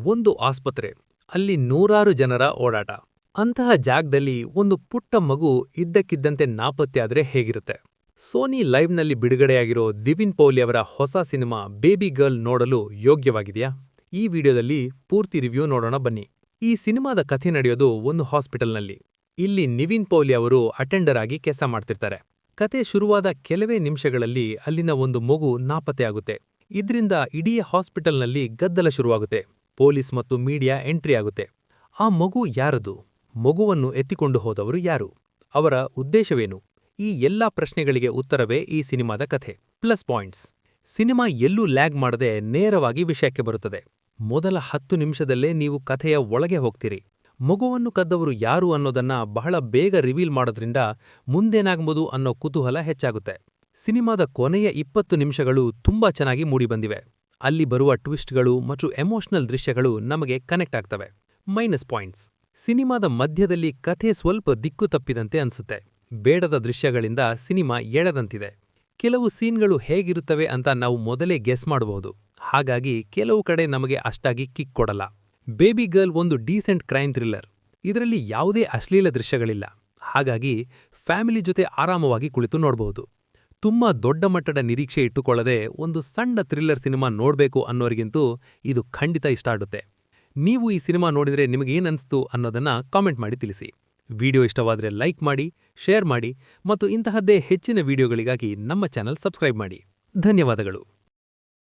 ಒಂದು ಆಸ್ಪತ್ರೆ, ಅಲ್ಲಿ ನೂರಾರು ಜನರ ಓಡಾಟ. ಅಂತಹ ಜಾಗದಲ್ಲಿ ಒಂದು ಪುಟ್ಟ ಮಗು ಇದ್ದಕ್ಕಿದ್ದಂತೆ ನಾಪತ್ತೆಯಾದ್ರೆ ಹೇಗಿರುತ್ತೆ? ಸೋನಿ ಲೈವ್ನಲ್ಲಿ ಬಿಡುಗಡೆಯಾಗಿರೋ ದಿವಿನ್ ಪೌಲಿ ಅವರ ಹೊಸ ಸಿನಿಮಾ ಬೇಬಿ ಗರ್ಲ್ ನೋಡಲು ಯೋಗ್ಯವಾಗಿದೆಯಾ? ಈ ವಿಡಿಯೋದಲ್ಲಿ ಪೂರ್ತಿ ರಿವ್ಯೂ ನೋಡೋಣ ಬನ್ನಿ. ಈ ಸಿನಿಮಾದ ಕಥೆ ನಡೆಯೋದು ಒಂದು ಹಾಸ್ಪಿಟಲ್ನಲ್ಲಿ. ಇಲ್ಲಿ ನಿವಿನ್ ಪೌಲಿ ಅವರು ಅಟೆಂಡರ್ ಆಗಿ ಕೆಲಸ ಮಾಡ್ತಿರ್ತಾರೆ. ಕತೆ ಶುರುವಾದ ಕೆಲವೇ ನಿಮಿಷಗಳಲ್ಲಿ ಅಲ್ಲಿನ ಒಂದು ಮಗು ನಾಪತ್ತೆಯಾಗುತ್ತೆ. ಇದ್ರಿಂದ ಇಡೀ ಹಾಸ್ಪಿಟಲ್ನಲ್ಲಿ ಗದ್ದಲ ಶುರುವಾಗುತ್ತೆ. ಪೊಲೀಸ್ ಮತ್ತು ಮೀಡಿಯಾ ಎಂಟ್ರಿ ಆಗುತ್ತೆ. ಆ ಮಗು ಯಾರದು? ಮಗುವನ್ನು ಎತ್ತಿಕೊಂಡು ಹೋದವರು ಯಾರು? ಅವರ ಉದ್ದೇಶವೇನು? ಈ ಎಲ್ಲಾ ಪ್ರಶ್ನೆಗಳಿಗೆ ಉತ್ತರವೇ ಈ ಸಿನಿಮಾದ ಕಥೆ. ಪ್ಲಸ್ ಪಾಯಿಂಟ್ಸ್: ಸಿನಿಮಾ ಎಲ್ಲೂ ಲ್ಯಾಗ್ ಮಾಡದೆ ನೇರವಾಗಿ ವಿಷಯಕ್ಕೆ ಬರುತ್ತದೆ. ಮೊದಲ 10 ನಿಮಿಷದಲ್ಲೇ ನೀವು ಕಥೆಯ ಒಳಗೆ ಹೋಗ್ತೀರಿ. ಮಗುವನ್ನು ಕದ್ದವರು ಯಾರು ಅನ್ನೋದನ್ನ ಬಹಳ ಬೇಗ ರಿವೀಲ್ ಮಾಡೋದ್ರಿಂದ ಮುಂದೇನಾಗ್ಬೋದು ಅನ್ನೋ ಕುತೂಹಲ ಹೆಚ್ಚಾಗುತ್ತೆ. ಸಿನಿಮಾದ ಕೊನೆಯ 20 ನಿಮಿಷಗಳು ತುಂಬಾ ಚೆನ್ನಾಗಿ ಮೂಡಿಬಂದಿವೆ. ಅಲ್ಲಿ ಬರುವ ಟ್ವಿಸ್ಟ್ಗಳು ಮತ್ತು ಎಮೋಷನಲ್ ದೃಶ್ಯಗಳು ನಮಗೆ ಕನೆಕ್ಟ್ ಆಗ್ತವೆ. ಮೈನಸ್ ಪಾಯಿಂಟ್ಸ್: ಸಿನಿಮಾದ ಮಧ್ಯದಲ್ಲಿ ಕಥೆ ಸ್ವಲ್ಪ ದಿಕ್ಕು ತಪ್ಪಿದಂತೆ ಅನ್ಸುತ್ತೆ. ಬೇಡದ ದೃಶ್ಯಗಳಿಂದ ಸಿನಿಮಾ ಎಳೆದಂತಿದೆ. ಕೆಲವು ಸೀನ್ಗಳು ಹೇಗಿರುತ್ತವೆ ಅಂತ ನಾವು ಮೊದಲೇ ಗೆಸ್ ಮಾಡಬಹುದು. ಹಾಗಾಗಿ ಕೆಲವು ಕಡೆ ನಮಗೆ ಅಷ್ಟಾಗಿ ಕಿಕ್ ಕೊಡಲ್ಲ. ಬೇಬಿ ಗರ್ಲ್ ಒಂದು ಡೀಸೆಂಟ್ ಕ್ರೈಮ್ ಥ್ರಿಲ್ಲರ್. ಇದರಲ್ಲಿ ಯಾವುದೇ ಅಶ್ಲೀಲ ದೃಶ್ಯಗಳಿಲ್ಲ. ಹಾಗಾಗಿ ಫ್ಯಾಮಿಲಿ ಜೊತೆ ಆರಾಮವಾಗಿ ಕುಳಿತು ನೋಡಬಹುದು. ತುಂಬಾ ದೊಡ್ಡ ಮಟ್ಟದ ನಿರೀಕ್ಷೆ ಇಟ್ಟುಕೊಳ್ಳದೆ ಒಂದು ಸಣ್ಣ ಥ್ರಿಲ್ಲರ್ ಸಿನಿಮಾ ನೋಡ್ಬೇಕು ಅನ್ನೋರಿಗಂತೂ ಇದು ಖಂಡಿತ ಇಷ್ಟ ಆಗುತ್ತೆ. ನೀವು ಈ ಸಿನಿಮಾ ನೋಡಿದ್ರೆ ನಿಮಗೇನನ್ಸ್ತು ಅನ್ನೋದನ್ನ ಕಾಮೆಂಟ್ ಮಾಡಿ ತಿಳಿಸಿ. ವಿಡಿಯೋ ಇಷ್ಟವಾದರೆ ಲೈಕ್ ಮಾಡಿ, ಶೇರ್ ಮಾಡಿ ಮತ್ತು ಇಂತಹದ್ದೇ ಹೆಚ್ಚಿನ ವಿಡಿಯೋಗಳಿಗಾಗಿ ನಮ್ಮ ಚಾನೆಲ್ ಸಬ್ಸ್ಕ್ರೈಬ್ ಮಾಡಿ. ಧನ್ಯವಾದಗಳು.